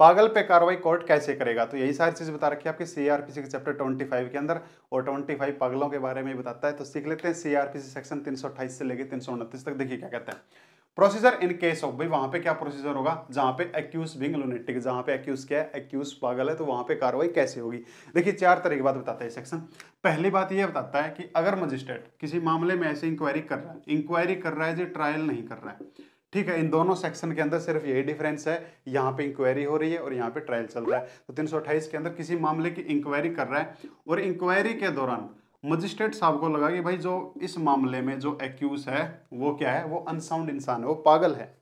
पागल पे कार्रवाई कोर्ट कैसे करेगा, तो यही सारी चीज बता रखी है आपके सीआरपीसी के चैप्टर 25 के अंदर, और 25 पागलों के बारे में बताता है। तो सीख लेते हैं सीआरपीसी सेक्शन 328 से लेकर 329 तक। देखिए क्या कहता है, प्रोसीजर इन केस ऑफ, भाई वहां पे क्या प्रोसीजर होगा जहां पे एक्यूज बिंग लुनेटिक, जहां पे एक्यूज क्या है, एक्यूज पागल है, तो वहां पे कार्रवाई कैसे होगी। देखिए 4 तरह की बात बताता है सेक्शन। पहली बात यह बताता है कि अगर मजिस्ट्रेट किसी मामले में ऐसे इंक्वायरी कर रहा है जो ट्रायल नहीं कर रहा है, ठीक है, इन दोनों सेक्शन के अंदर सिर्फ यही डिफरेंस है, यहाँ पे इंक्वायरी हो रही है और यहाँ पे ट्रायल चल रहा है। तो 328 के अंदर किसी मामले की इंक्वायरी कर रहा है और इंक्वायरी के दौरान मजिस्ट्रेट साहब को लगा कि भाई जो इस मामले में जो एक्यूज है वो क्या है, वो अनसाउंड इंसान है, वो पागल है,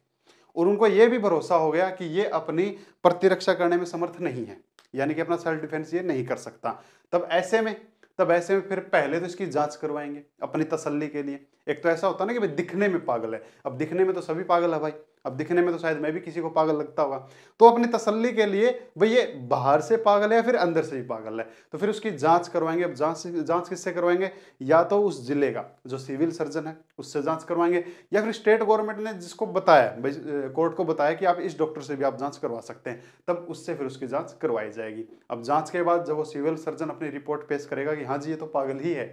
और उनको ये भी भरोसा हो गया कि ये अपनी प्रतिरक्षा करने में समर्थ नहीं है, यानी कि अपना सेल्फ डिफेंस ये नहीं कर सकता। तब ऐसे में फिर पहले तो इसकी जांच करवाएंगे अपनी तसल्ली के लिए। एक तो ऐसा होता है ना कि भाई दिखने में पागल है, अब दिखने में तो सभी पागल है भाई, अब दिखने में तो शायद मैं भी किसी को पागल लगता होगा, तो अपनी तसल्ली के लिए भाई ये बाहर से पागल है या फिर अंदर से भी पागल है, तो फिर उसकी जांच करवाएंगे। अब जांच किससे करवाएंगे, या तो उस जिले का जो सिविल सर्जन है उससे जांच करवाएंगे, या फिर स्टेट गवर्नमेंट ने जिसको बताया भाई, कोर्ट को बताया कि आप इस डॉक्टर से भी आप जांच करवा सकते हैं, तब उससे फिर उसकी जांच करवाई जाएगी। अब जांच के बाद जब वो सिविल सर्जन अपनी रिपोर्ट पेश करेगा कि हाँ जी ये तो पागल ही है,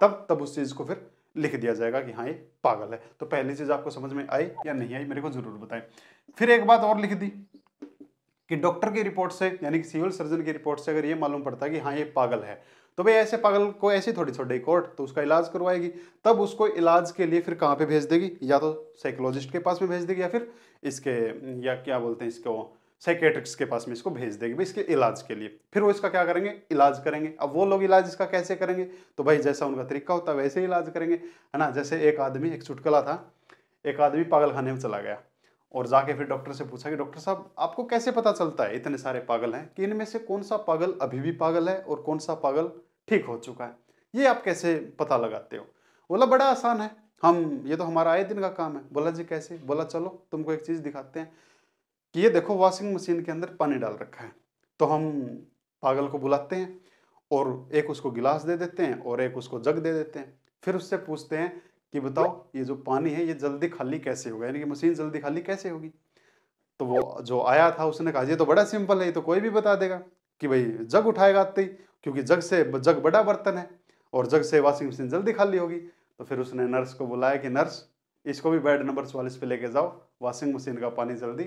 तब उस चीज को फिर लिख दिया जाएगा कि हाँ ये पागल है। तो पहली चीज आपको समझ में आई या नहीं आई, मेरे को जरूर बताएं। फिर एक बात और लिख दी कि डॉक्टर की रिपोर्ट से, यानी कि सिविल सर्जन की रिपोर्ट से अगर ये मालूम पड़ता है कि हाँ ये पागल है, तो भाई ऐसे पागल को ऐसी थोड़ी छोड़ेगी कोर्ट, तो उसका इलाज करवाएगी। तब उसको इलाज के लिए फिर कहाँ पे भेज देगी, या तो साइकोलॉजिस्ट के पास में भेज देगी, या फिर इसके, या क्या बोलते हैं इसको, साइकेट्रिक्स के पास में इसको भेज देगी भाई इसके इलाज के लिए। फिर वो इसका क्या करेंगे, इलाज करेंगे। अब वो लोग इलाज इसका कैसे करेंगे, तो भाई जैसा उनका तरीका होता है वैसे ही इलाज करेंगे, है ना। जैसे एक आदमी, एक चुटकुला था, एक आदमी पागल खाने में चला गया और जाके फिर डॉक्टर से पूछा कि डॉक्टर साहब आपको कैसे पता चलता है, इतने सारे पागल हैं, कि इनमें से कौन सा पागल अभी भी पागल है और कौन सा पागल ठीक हो चुका है, ये आप कैसे पता लगाते हो। बोला बड़ा आसान है, ये तो हमारा आए दिन का काम है। बोला जी कैसे, बोला चलो तुमको एक चीज दिखाते हैं कि ये देखो वॉशिंग मशीन के अंदर पानी डाल रखा है, तो हम पागल को बुलाते हैं और एक उसको गिलास दे देते हैं और एक उसको जग दे देते हैं, फिर उससे पूछते हैं कि बताओ ये जो पानी है ये जल्दी खाली कैसे होगा, यानी कि मशीन जल्दी खाली कैसे होगी। तो वो जो आया था उसने कहा ये तो बड़ा सिंपल है, ये तो कोई भी बता देगा, कि भाई जग उठाएगा आते ही, क्योंकि जग बड़ा बर्तन है और जग से वॉशिंग मशीन जल्दी खाली होगी। तो फिर उसने नर्स को बुलाया कि नर्स इसको भी बेड नंबर 44 पे लेके जाओ, वॉशिंग मशीन का पानी जल्दी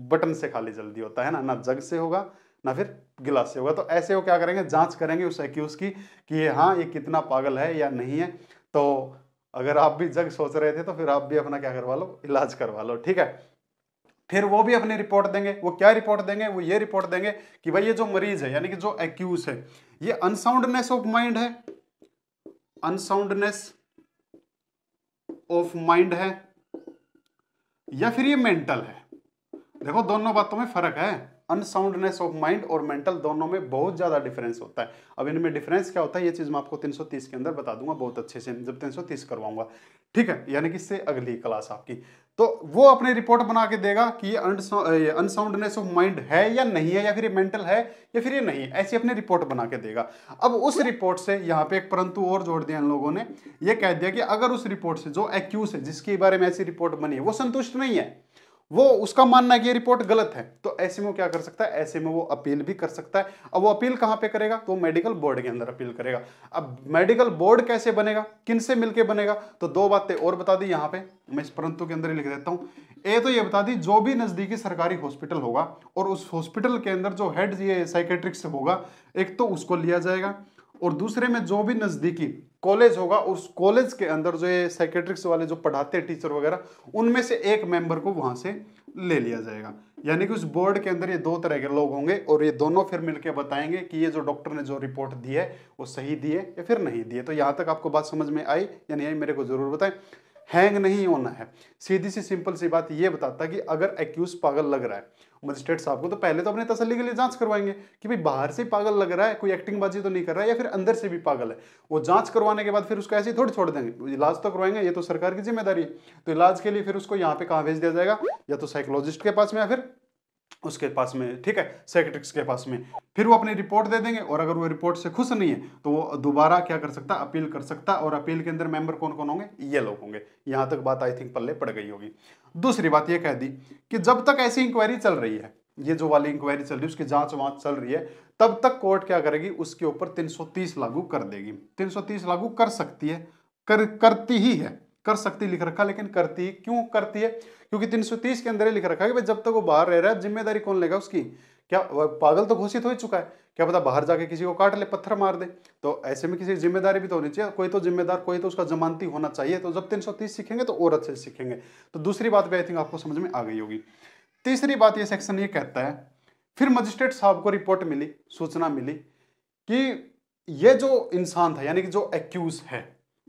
बटन से खाली जल्दी होता है ना जग से होगा ना फिर गिलास से होगा। तो ऐसे वो क्या करेंगे, जांच करेंगे उस एक्यूज की कि ये हाँ ये कितना पागल है या नहीं है। तो अगर आप भी जग सोच रहे थे तो फिर आप भी अपना क्या करवा लो, इलाज करवा लो, ठीक है। फिर वो भी अपनी रिपोर्ट देंगे। वो क्या रिपोर्ट देंगे, वो ये रिपोर्ट देंगे कि भाई ये जो मरीज है यानी कि जो एक्यूज है ये अनसाउंडनेस ऑफ माइंड है, अनसाउंडनेस ऑफ माइंड है या फिर ये मेंटल है। देखो दोनों बातों में फर्क है, अनसाउंडनेस ऑफ माइंड और मेंटल दोनों में बहुत ज्यादा डिफरेंस होता है। अब इनमें डिफरेंस क्या होता है ये चीज मैं आपको 330 के अंदर बता दूंगा बहुत अच्छे से जब 330 करवाऊंगा, ठीक है, यानी कि इससे अगली क्लास आपकी। तो वो अपनी रिपोर्ट बना के देगा कि ये अनसाउंडनेस ऑफ माइंड है या नहीं है, या फिर ये मेंटल है या फिर ये नहीं है, ऐसी अपनी रिपोर्ट बना के देगा। अब उस रिपोर्ट से यहाँ पे एक परंतु और जोड़ दिया इन लोगों ने, ये कह दिया कि अगर उस रिपोर्ट से जो एक्यूज है जिसके बारे में ऐसी रिपोर्ट बनी है वो संतुष्ट नहीं है, वो उसका मानना है कि ये रिपोर्ट गलत है, तो ऐसे में वो क्या कर सकता है, ऐसे में वो अपील भी कर सकता है। अब वो अपील कहां पे करेगा, तो मेडिकल बोर्ड के अंदर अपील करेगा। अब मेडिकल बोर्ड कैसे बनेगा, किनसे मिलके बनेगा, तो दो बातें और बता दी यहां पे, मैं इस परंतु के अंदर ही लिख देता हूं। ए तो ये बता दी जो भी नजदीकी सरकारी हॉस्पिटल होगा और उस हॉस्पिटल के अंदर जो हेड ये साइकेट्रिक्स होगा, एक तो उसको लिया जाएगा, और दूसरे में जो भी नजदीकी कॉलेज होगा उस कॉलेज के अंदर जो ये साइकेट्रिक्स वाले जो पढ़ाते हैं टीचर वगैरह, उनमें से एक मेंबर को वहां से ले लिया जाएगा। यानी कि उस बोर्ड के अंदर ये दो तरह के लोग होंगे और ये दोनों फिर मिलकर बताएंगे कि ये जो डॉक्टर ने जो रिपोर्ट दी है वो सही दी है या फिर नहीं दी है। तो यहां तक आपको बात समझ में आई या नहीं आई, मेरे को जरूर बताएं। हैंग नहीं होना है, सीधी सी सिंपल सी बात ये बताता कि अगर एक्यूज पागल लग रहा है मजिस्ट्रेट साहब को, तो पहले तो अपने तसल्ली के लिए जांच करवाएंगे कि भाई बाहर से पागल लग रहा है, कोई एक्टिंग बाजी तो नहीं कर रहा है, या फिर अंदर से भी पागल है। वो जांच करवाने के बाद फिर उसको ऐसे ही थोड़ी छोड़ देंगे, इलाज तो करवाएंगे, ये तो सरकार की जिम्मेदारी है। तो इलाज के लिए फिर उसको यहाँ पे कहाँ भेज दिया जाएगा, या तो साइकोलॉजिस्ट के पास में या फिर उसके पास में, ठीक है, साइकेट्रिक्स के पास में। फिर वो अपनी रिपोर्ट दे देंगे और अगर वो रिपोर्ट से खुश नहीं है तो वो दोबारा क्या कर सकता, अपील कर सकता, और अपील के अंदर मेंबर कौन कौन होंगे, ये लोग होंगे। यहां तक बात आई थिंक पल्ले पड़ गई होगी। दूसरी बात ये कह दी कि जब तक ऐसी इंक्वायरी चल रही है, ये जो वाली इंक्वायरी चल रही है उसकी जांच वांच चल रही है, तब तक कोर्ट क्या करेगी, उसके ऊपर 330 लागू कर देगी। 330 लागू कर सकती है, करती ही है, कर सकती लिख रखा, लेकिन करती क्यों करती है, क्योंकि 330 के अंदर ही लिख रखा है कि भाई जब तक वो बाहर रह रहा है जिम्मेदारी कौन लेगा उसकी। क्या पागल तो घोषित हो ही चुका है, क्या पता बाहर जाके किसी को काट ले, पत्थर मार दे, तो ऐसे में किसी की जिम्मेदारी भी तो होनी चाहिए, कोई तो जिम्मेदार, कोई तो उसका जमानती होना चाहिए। तो जब 330 सीखेंगे तो और अच्छे से सीखेंगे। तो दूसरी बात भी आई थिंक आपको समझ में आ गई होगी। तीसरी बात ये सेक्शन ये कहता है, फिर मजिस्ट्रेट साहब को रिपोर्ट मिली, सूचना मिली कि ये जो इंसान था यानी कि जो एक्यूज है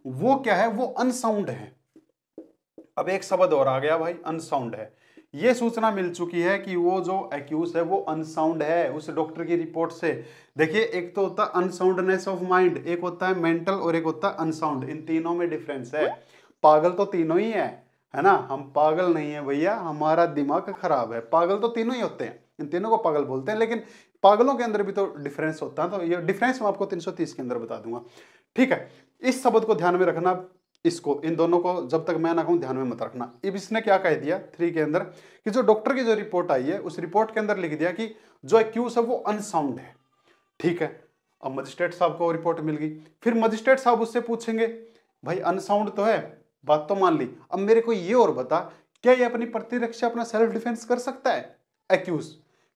वो क्या है, वो अनसाउंड है। अब एक शब्द और आ गया भाई, अनसाउंड है। ये सूचना मिल चुकी है कि वो जो एक्यूज है वो अनसाउंड है उस डॉक्टर की रिपोर्ट से। देखिए एक तो होता है अनसाउंडनेस ऑफ माइंड, एक होता है मेंटल और एक होता है अनसाउंड। इन तीनों में डिफरेंस है। पागल तो तीनों ही है ना, हम पागल नहीं है भैया, हमारा दिमाग खराब है। पागल तो तीनों ही होते हैं, इन तीनों को पागल बोलते हैं, लेकिन पागलों के अंदर भी तो डिफरेंस होता है। तो ये डिफरेंस मैं आपको 330 के अंदर बता दूंगा, ठीक है। इस शब्द को ध्यान में रखना, इसको, इन दोनों को जब तक मैं ना कहूं ध्यान में मत रखना। अब इसने क्या कह दिया 3 के अंदर कि जो डॉक्टर की जो रिपोर्ट आई है उस रिपोर्ट के अंदर लिख दिया कि जो एक्यूज है वो अनसाउंड है, ठीक है। अब मजिस्ट्रेट साहब को रिपोर्ट मिल गई, फिर मजिस्ट्रेट साहब उससे पूछेंगे भाई अनसाउंड तो है, बात तो मान ली, अब मेरे को ये और बता क्या ये अपनी प्रतिरक्षा, अपना सेल्फ डिफेंस कर सकता है एक्यूज।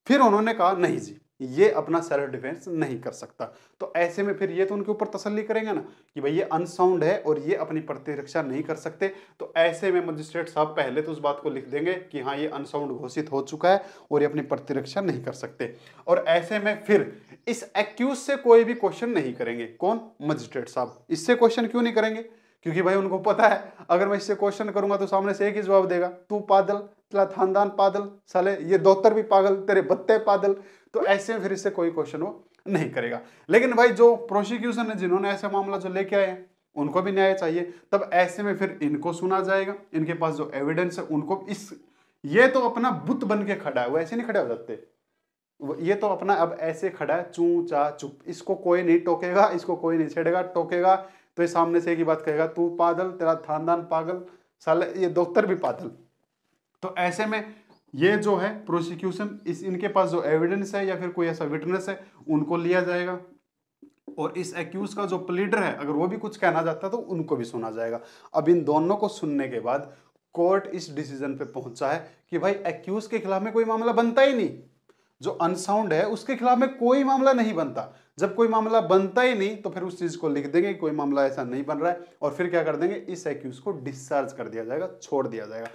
फिर उन्होंने कहा नहीं जी, ये अपना सेल्फ डिफेंस नहीं कर सकता। तो ऐसे में फिर ये तो उनके ऊपर तसल्ली करेंगे ना कि भाई ये अनसाउंड है और ये अपनी प्रतिरक्षा नहीं कर सकते। तो ऐसे में मजिस्ट्रेट साहब पहले तो उस बात को लिख देंगे कि हाँ ये अनसाउंड घोषित हो चुका है और ये अपनी प्रतिरक्षा नहीं कर सकते। और ऐसे में फिर इस एक्यूज से कोई भी क्वेश्चन नहीं करेंगे। कौन? मजिस्ट्रेट साहब। इससे क्वेश्चन क्यों नहीं करेंगे? क्योंकि भाई उनको पता है अगर मैं इससे क्वेश्चन करूंगा तो सामने से एक ही जवाब देगा, तू पागल, तेरा खानदान पागल, साले ये दौतर भी पागल, तेरे बत्ते पागल। तो ऐसे में फिर इससे कोई क्वेश्चन वो नहीं करेगा। लेकिन भाई जो प्रोसिक्यूशन है, जिन्होंने ऐसा मामला जो लेके आए हैं, उनको भी न्याय चाहिए। तब ऐसे में फिर इनको सुना जाएगा, इनके पास जो एविडेंस है उनको, इस ये तो अपना बुत बन के खड़ा है, वो ऐसे नहीं खड़े हो जाते। ये तो अपना अब ऐसे खड़ा है, चू चा चुप, इसको कोई नहीं टोकेगा, इसको कोई नहीं छेड़ेगा। टोकेगा तो ये सामने से एक ही बात कहेगा, तू पागल, तेरा खानदान पागल, साले ये दफ्तर भी पागल। तो ऐसे में ये जो है प्रोसिक्यूशन, इनके पास जो एविडेंस है या फिर कोई ऐसा विटनेस है उनको लिया जाएगा, और इस एक्यूज का जो प्लीडर है अगर वो भी कुछ कहना चाहता है तो उनको भी सुना जाएगा। अब इन दोनों को सुनने के बाद कोर्ट इस डिसीजन पे पहुंचा है कि भाई एक्यूज के खिलाफ में कोई मामला बनता ही नहीं, जो अनसाउंड है उसके खिलाफ में कोई मामला नहीं बनता। जब कोई मामला बनता ही नहीं तो फिर उस चीज को लिख देंगे कोई मामला ऐसा नहीं बन रहा है, और फिर क्या कर देंगे, इस एक्यूज को डिस्चार्ज कर दिया जाएगा, छोड़ दिया जाएगा।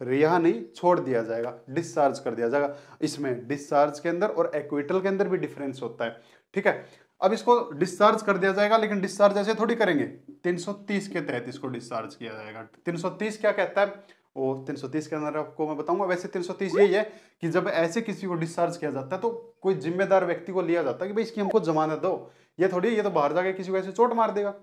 रिहा नहीं, छोड़ दिया जाएगा, डिस्चार्ज कर दिया जाएगा। इसमें डिस्चार्ज के अंदर और एक्विटल के अंदर भी डिफरेंस होता है, ठीक है। अब इसको डिस्चार्ज कर दिया जाएगा, लेकिन डिस्चार्ज ऐसे थोड़ी करेंगे, 330 के तहत इसको डिस्चार्ज किया जाएगा। 330 क्या कहता है, वो 330 के अंदर आपको मैं बताऊंगा। वैसे 330 यही है कि जब ऐसे किसी को डिस्चार्ज किया जाता है तो कोई जिम्मेदार व्यक्ति को लिया जाता है कि भाई इसकी हमको जमानत दो। ये थोड़ी, ये तो बाहर जाके किसी को ऐसे चोट मार देगा,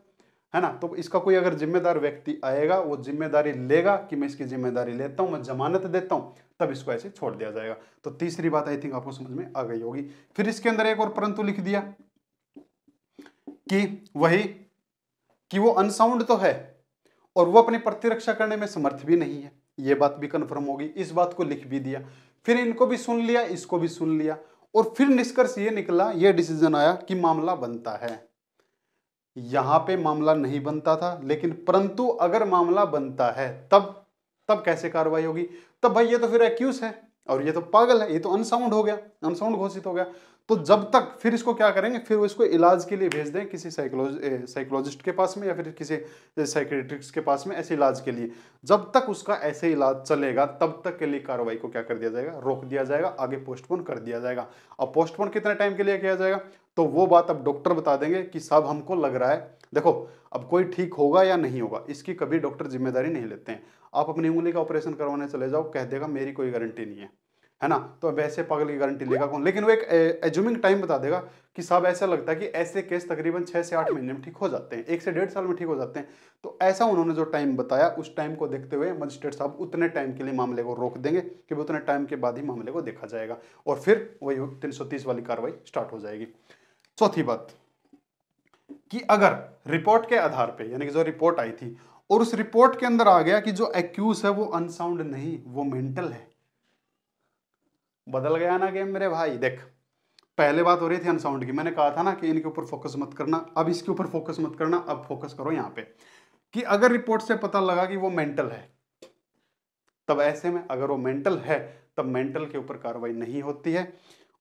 है ना। तो इसका कोई अगर जिम्मेदार व्यक्ति आएगा वो जिम्मेदारी लेगा कि मैं इसकी जिम्मेदारी लेता हूं, मैं जमानत देता हूं, तब इसको ऐसे छोड़ दिया जाएगा। तो तीसरी बात आई थिंक आपको समझ में आ गई होगी। फिर इसके अंदर एक और परंतु लिख दिया कि वही कि वो अनसाउंड तो है और वो अपनी प्रतिरक्षा करने में समर्थ भी नहीं है, ये बात भी कंफर्म होगी। इस बात को लिख भी दिया, फिर इनको भी सुन लिया, इसको भी सुन लिया, और फिर निष्कर्ष ये निकला, ये डिसीजन आया कि मामला बनता है। यहां पे मामला नहीं बनता था, लेकिन परंतु अगर मामला बनता है तब कैसे कार्रवाई होगी, तब भाई ये तो फिर एक्यूज है और ये तो पागल है, ये तो अनसाउंड हो गया, अनसाउंड घोषित हो गया। तो जब तक फिर इसको क्या करेंगे, फिर वो इसको इलाज के लिए भेज दें किसी साइकोलॉजिस्ट के पास में या फिर किसी साइकेट्रिस्ट के पास में, ऐसे इलाज के लिए। जब तक उसका ऐसे इलाज चलेगा तब तक के लिए कार्रवाई को क्या कर दिया जाएगा, रोक दिया जाएगा, आगे पोस्टपोन कर दिया जाएगा। अब पोस्टपोन कितने टाइम के लिए किया जाएगा, तो वो बात अब डॉक्टर बता देंगे कि साहब हमको लग रहा है, देखो अब कोई ठीक होगा या नहीं होगा इसकी कभी डॉक्टर जिम्मेदारी नहीं लेते हैं। आप अपनी उंगली का ऑपरेशन करवाने चले जाओ, कह देगा मेरी कोई गारंटी नहीं है ना। तो अब ऐसे पागल की गारंटी लेगा कौन, लेकिन वो एक एज्यूमिंग टाइम बता देगा कि साहब ऐसा लगता है कि ऐसे केस तकरीबन 6 से 8 महीने में ठीक हो जाते हैं, 1 से 1.5 साल में ठीक हो जाते हैं। तो ऐसा उन्होंने जो टाइम बताया उस टाइम को देखते हुए मजिस्ट्रेट साहब उतने टाइम के लिए मामले को रोक देंगे कि उतने टाइम के बाद ही मामले को देखा जाएगा, और फिर वही 330 वाली कार्रवाई स्टार्ट हो जाएगी। चौथी बात कि अगर रिपोर्ट के आधार पे, यानी कि जो रिपोर्ट आई थी और उस रिपोर्ट के अंदर आ गया कि जो एक्यूज है वो अनसाउंड नहीं, वो मेंटल है, बदल गया ना गेम मेरे भाई। देख, पहले बात हो रही थी अनसाउंड की, मैंने कहा था ना कि इनके ऊपर फोकस मत करना, अब इसके ऊपर फोकस मत करना, अब फोकस करो यहाँ पे कि अगर रिपोर्ट से पता लगा कि वो मेंटल है, तब ऐसे में अगर वो मेंटल है तब मेंटल के ऊपर कार्रवाई नहीं होती है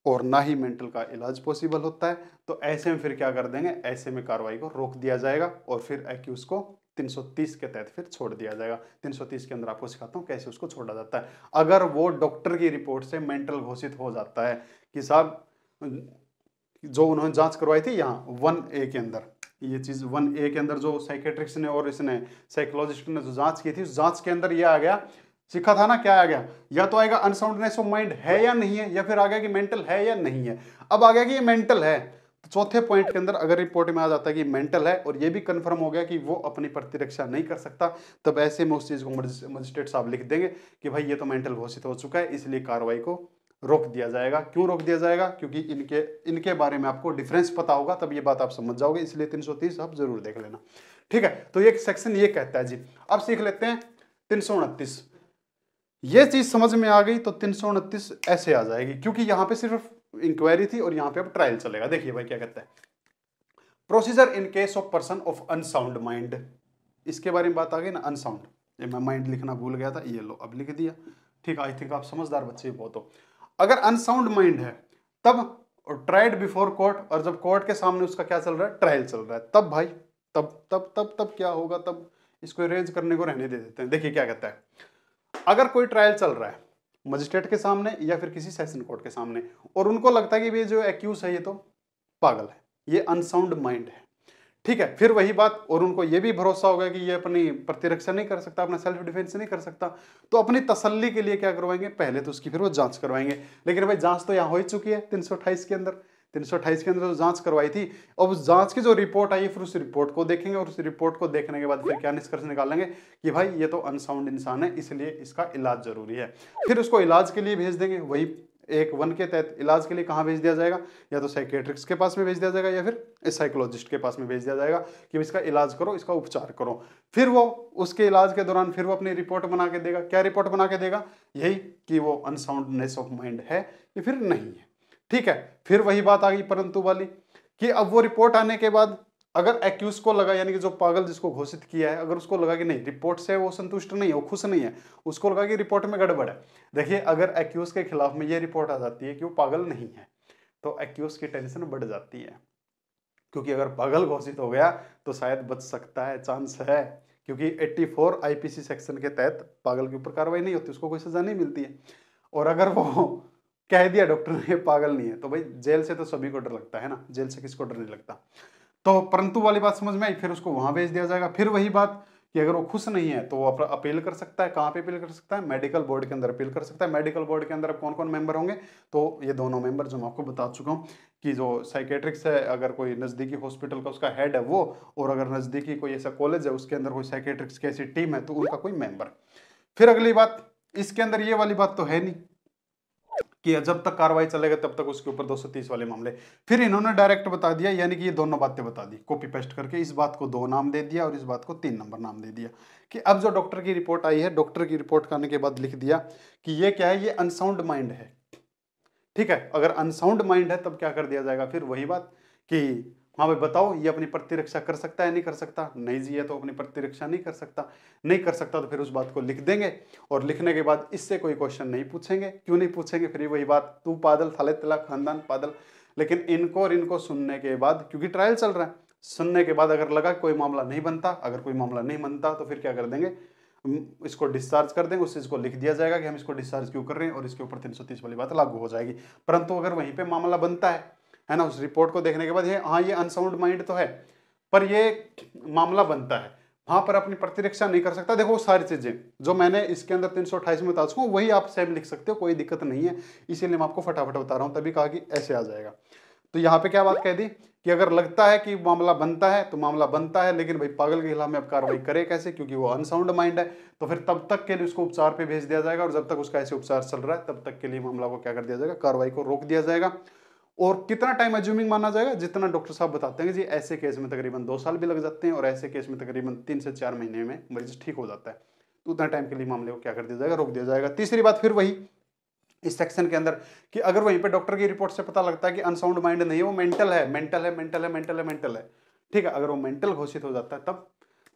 और ना ही मेंटल का इलाज पॉसिबल होता है। तो ऐसे में फिर क्या कर देंगे, ऐसे में कार्रवाई को रोक दिया जाएगा और फिर एक्यूज को 330 के तहत फिर छोड़ दिया जाएगा। 330 के अंदर आपको सिखाता हूँ कैसे उसको छोड़ा जाता है। अगर वो डॉक्टर की रिपोर्ट से मेंटल घोषित हो जाता है कि साहब जो उन्होंने जांच करवाई थी यहाँ 1A के अंदर, ये चीज 1A के अंदर जो साइकेट्रिक्स ने और इसने साइकोलॉजिस्ट ने जो जांच की थी, उस जांच के अंदर ये आ गया, सीखा था ना क्या आ गया, या तो आएगा अनसाउंडनेस ऑफ माइंड है या नहीं है, या फिर आ गया कि मेंटल है या नहीं है। अब आ गया कि ये मेंटल है, तो चौथे पॉइंट के अंदर अगर रिपोर्ट में आ जाता है कि मेंटल है और ये भी कंफर्म हो गया कि वो अपनी प्रतिरक्षा नहीं कर सकता, तब ऐसे में उस चीज को मजिस्ट्रेट साहब लिख देंगे कि भाई ये तो मेंटल घोषित हो चुका है, इसलिए कार्रवाई को रोक दिया जाएगा। क्यों रोक दिया जाएगा, क्योंकि इनके बारे में आपको डिफरेंस पता होगा, तब ये बात आप समझ जाओगे, इसलिए 330 आप जरूर देख लेना। ठीक है, तो ये सेक्शन ये कहता है जी। अब सीख लेते हैं 329। ये चीज समझ में आ गई तो 329 ऐसे आ जाएगी, क्योंकि यहां पे सिर्फ इंक्वायरी थी और यहां पे अब ट्रायल चलेगा। देखिए भाई क्या कहता है, procedure in case of person of unsound mind, इसके बारे में बात आ गई ना, अनसाउंड, ये मैं माइंड लिखना भूल गया था, ये लो अब लिख दिया। ठीक, आई थिंक आप समझदार बच्चे बहुत हो। अगर अनसाउंड माइंड है तब ट्राइड बिफोर कोर्ट, और जब कोर्ट के सामने उसका क्या चल रहा है, ट्रायल चल रहा है, तब भाई तब क्या होगा, तब इसको इरेज करने को रहने दे देते हैं। देखिए क्या कहता है, अगर कोई ट्रायल चल रहा है मजिस्ट्रेट के सामने या फिर किसी सेशन कोर्ट के सामने, और उनको लगता है कि ये जो एक्यूज है ये तो पागल है, ये अनसाउंड माइंड है, ठीक है, फिर वही बात, और उनको ये भी भरोसा होगा कि ये अपनी प्रतिरक्षा नहीं कर सकता, अपना सेल्फ डिफेंस नहीं कर सकता, तो अपनी तसल्ली के लिए क्या करवाएंगे, पहले तो उसकी फिर वो जांच करवाएंगे। लेकिन भाई जांच तो यहाँ हो ही चुकी है 328 के अंदर, 328 के अंदर जो जांच करवाई थी, अब उस जांच की जो रिपोर्ट आई फिर उस रिपोर्ट को देखेंगे, और उस रिपोर्ट को देखने के बाद फिर क्या निष्कर्ष निकालेंगे कि भाई ये तो अनसाउंड इंसान है, इसलिए इसका इलाज जरूरी है। फिर उसको इलाज के लिए भेज देंगे, वही 1 के तहत इलाज के लिए कहाँ भेज दिया जाएगा, या तो साइकेट्रिक्स के पास में भेज दिया जाएगा या फिर साइकोलॉजिस्ट के पास में भेज दिया जाएगा कि इसका इलाज करो, इसका उपचार करो। फिर वो उसके इलाज के दौरान फिर वो अपनी रिपोर्ट बना के देगा। क्या रिपोर्ट बना के देगा, यही कि वो अनसाउंडनेस ऑफ माइंड है या फिर नहीं है। ठीक है, फिर वही बात आ गई परंतु वाली, कि अब वो रिपोर्ट आने के बाद अगर एक्यूज को लगा, यानी कि जो पागल जिसको घोषित किया है, अगर उसको लगा कि नहीं रिपोर्ट से वो संतुष्ट नहीं है, वो खुश नहीं है, उसको लगा कि रिपोर्ट में गड़बड़ है। देखिए अगर एक्यूज के खिलाफ में ये रिपोर्ट आ जाती है कि वो पागल नहीं है, तो एक्यूज की टेंशन बढ़ जाती है, क्योंकि अगर पागल घोषित हो गया तो शायद बच सकता है, चांस है, क्योंकि 84 आईपीसी सेक्शन के तहत पागल के ऊपर कार्रवाई नहीं होती, उसको कोई सजा नहीं मिलती है। और अगर वो कह दिया डॉक्टर ने पागल नहीं है, तो भाई जेल से तो सभी को डर लगता है ना, जेल से किसको डर नहीं लगता। तो परंतु वाली बात समझ में आई, फिर उसको वहां भेज दिया जाएगा। फिर वही बात कि अगर वो खुश नहीं है तो वो अपील कर सकता है। कहाँ पे अपील कर सकता है, मेडिकल बोर्ड के अंदर अपील कर सकता है। मेडिकल बोर्ड के अंदर अब कौन कौन मेंबर होंगे, तो ये दोनों मेंबर जो मैं आपको बता चुका हूँ कि जो साइकेट्रिक्स है, अगर कोई नज़दीकी हॉस्पिटल का उसका हेड है वो, और अगर नज़दीकी कोई ऐसा कॉलेज है उसके अंदर कोई साइकेट्रिक्स की ऐसी टीम है तो उनका कोई मेंबर। फिर अगली बात, इसके अंदर ये वाली बात तो है नहीं कि जब तक कार्रवाई चलेगा तब तक उसके ऊपर 230 वाले मामले। फिर इन्होंने डायरेक्ट बता दिया, यानी कि ये दोनों बातें बता दी कॉपी पेस्ट करके, इस बात को 2 नाम दे दिया और इस बात को 3 नंबर नाम दे दिया, कि अब जो डॉक्टर की रिपोर्ट आई है, डॉक्टर की रिपोर्ट आने के बाद लिख दिया कि ये क्या है, ये अनसाउंड माइंड है। ठीक है, अगर अनसाउंड माइंड है तब क्या कर दिया जाएगा, फिर वही बात कि हाँ भाई बताओ ये अपनी प्रतिरक्षा कर सकता है नहीं कर सकता, नहीं जी ये तो अपनी प्रतिरक्षा नहीं कर सकता, नहीं कर सकता, तो फिर उस बात को लिख देंगे, और लिखने के बाद इससे कोई क्वेश्चन नहीं पूछेंगे। क्यों नहीं पूछेंगे, फिर वही बात, तू पागल थाले तेरा खानदान पागल। लेकिन इनको और इनको सुनने के बाद, क्योंकि ट्रायल चल रहा है, सुनने के बाद अगर लगा कोई मामला नहीं बनता, अगर कोई मामला नहीं बनता तो फिर क्या कर देंगे, इसको डिस्चार्ज कर देंगे, उस चीज को लिख दिया जाएगा कि हम इसको डिस्चार्ज क्यों कर रहे हैं, और इसके ऊपर 330 वाली बात लागू हो जाएगी। परंतु अगर वहीं पे मामला बनता है ना, उस रिपोर्ट को देखने के बाद ये हाँ ये अनसाउंड माइंड तो है, पर ये मामला बनता है, वहां पर अपनी प्रतिरक्षा नहीं कर सकता। देखो सारी चीजें जो मैंने इसके अंदर 328 में बता चुका हूँ वही आप सेम लिख सकते हो, कोई दिक्कत नहीं है, इसीलिए मैं आपको फटाफट बता रहा हूँ, तभी कहा कि ऐसे आ जाएगा। तो यहाँ पे क्या बात कह दी कि अगर लगता है कि मामला बनता है तो मामला बनता है, लेकिन भाई पागल के खिलाफ में अब कार्रवाई करे कैसे, क्योंकि वो अनसाउंड माइंड है, तो फिर तब तक के लिए उसको उपचार पे भेज दिया जाएगा, और जब तक उसका ऐसे उपचार चल रहा है तब तक के लिए मामला को क्या कर दिया जाएगा, कार्रवाई को रोक दिया जाएगा। और कितना टाइम एज्यूमिंग माना जाएगा, जितना डॉक्टर साहब बताते हैं जी, ऐसे केस में तकरीबन 2 साल भी लग जाते हैं, और ऐसे केस में तकरीबन 3 से 4 महीने में मरीज ठीक हो जाता है, तो उतना टाइम के लिए मामले को क्या कर दिया जाएगा, रोक दिया जाएगा। तीसरी बात फिर वही इस सेक्शन के अंदर कि अगर वहीं पे डॉक्टर की रिपोर्ट से पता लगता है कि अनसाउंड माइंड नहीं है, वो मेंटल है, मेंटल है, मेंटल है, मेंटल है, मेंटल है, ठीक है, अगर वो मेंटल घोषित हो जाता है तब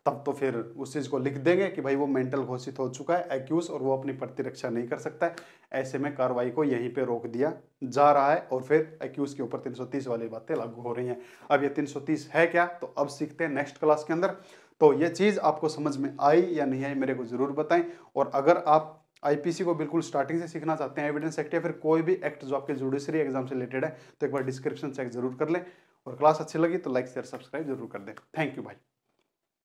तब तो फिर उस चीज को लिख देंगे कि भाई वो मेंटल घोषित हो चुका है एक्यूज, और वो अपनी प्रतिरक्षा नहीं कर सकता है। ऐसे में कार्रवाई को यहीं पे रोक दिया जा रहा है और फिर एक्यूज के ऊपर 330 वाली बातें लागू हो रही हैं। अब ये 330 है क्या, तो अब सीखते हैं नेक्स्ट क्लास के अंदर। तो ये चीज आपको समझ में आई या नहीं आई मेरे को जरूर बताएं। और अगर आप आईपीसी को बिल्कुल स्टार्टिंग से सीखना चाहते हैं, एविडेंस एक्ट या फिर कोई भी एक्ट जो आपके जुडिशरी एग्जाम से रिलेटेड है, तो एक बार डिस्क्रिप्शन चेक जरूर कर लें। और क्लास अच्छी लगी तो लाइक शेयर सब्सक्राइब जरूर कर दें। थैंक यू भाई।